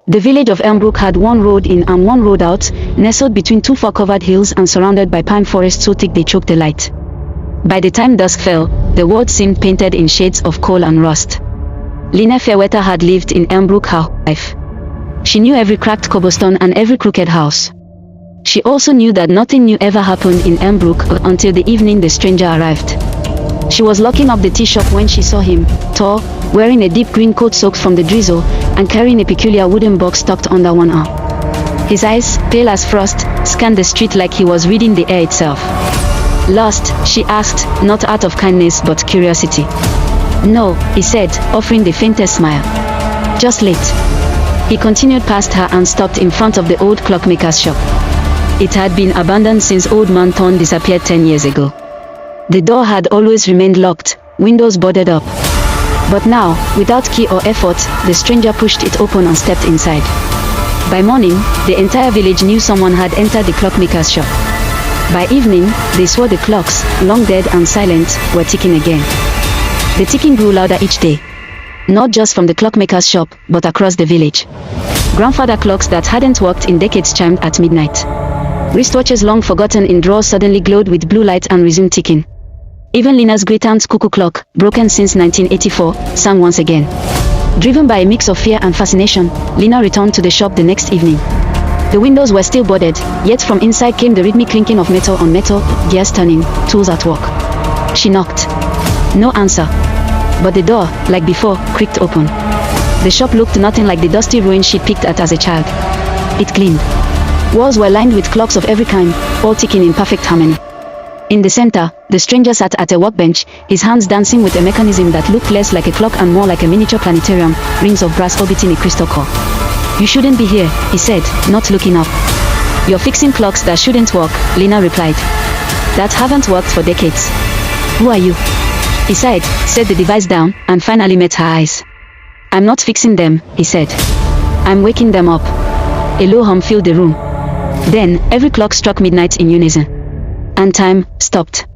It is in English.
The village of Elmbrook had one road in and one road out, nestled between two fog-covered hills and surrounded by pine forests so thick they choked the light. By the time dusk fell, the world seemed painted in shades of coal and rust. Lina Fairweather had lived in Elmbrook her whole life. She knew every cracked cobblestone and every crooked house. She also knew that nothing new ever happened in Elmbrook until the evening the stranger arrived. She was locking up the tea shop when she saw him, tall, wearing a deep green coat soaked from the drizzle, and carrying a peculiar wooden box tucked under one arm. His eyes, pale as frost, scanned the street like he was reading the air itself. Lost? She asked, not out of kindness but curiosity. No, he said, offering the faintest smile. Just late. He continued past her and stopped in front of the old clockmaker's shop. It had been abandoned since Old Man Thorne disappeared 10 years ago. The door had always remained locked, windows boarded up. But now, without key or effort, the stranger pushed it open and stepped inside. By morning, the entire village knew someone had entered the clockmaker's shop. By evening, they swore the clocks, long dead and silent, were ticking again. The ticking grew louder each day. Not just from the clockmaker's shop, but across the village. Grandfather clocks that hadn't worked in decades chimed at midnight. Wristwatches long forgotten in drawers suddenly glowed with blue light and resumed ticking. Even Lina's great-aunt's cuckoo clock, broken since 1984, sang once again. Driven by a mix of fear and fascination, Lina returned to the shop the next evening. The windows were still boarded, yet from inside came the rhythmic clinking of metal on metal, gears turning, tools at work. She knocked. No answer. But the door, like before, creaked open. The shop looked nothing like the dusty ruin she'd picked at as a child. It gleamed. Walls were lined with clocks of every kind, all ticking in perfect harmony. In the center, the stranger sat at a workbench, his hands dancing with a mechanism that looked less like a clock and more like a miniature planetarium, rings of brass orbiting a crystal core. You shouldn't be here, he said, not looking up. You're fixing clocks that shouldn't work, Lina replied. That haven't worked for decades. Who are you? He sighed, set the device down, and finally met her eyes. I'm not fixing them, he said. I'm waking them up. A low hum filled the room. Then, every clock struck midnight in unison. And time stopped.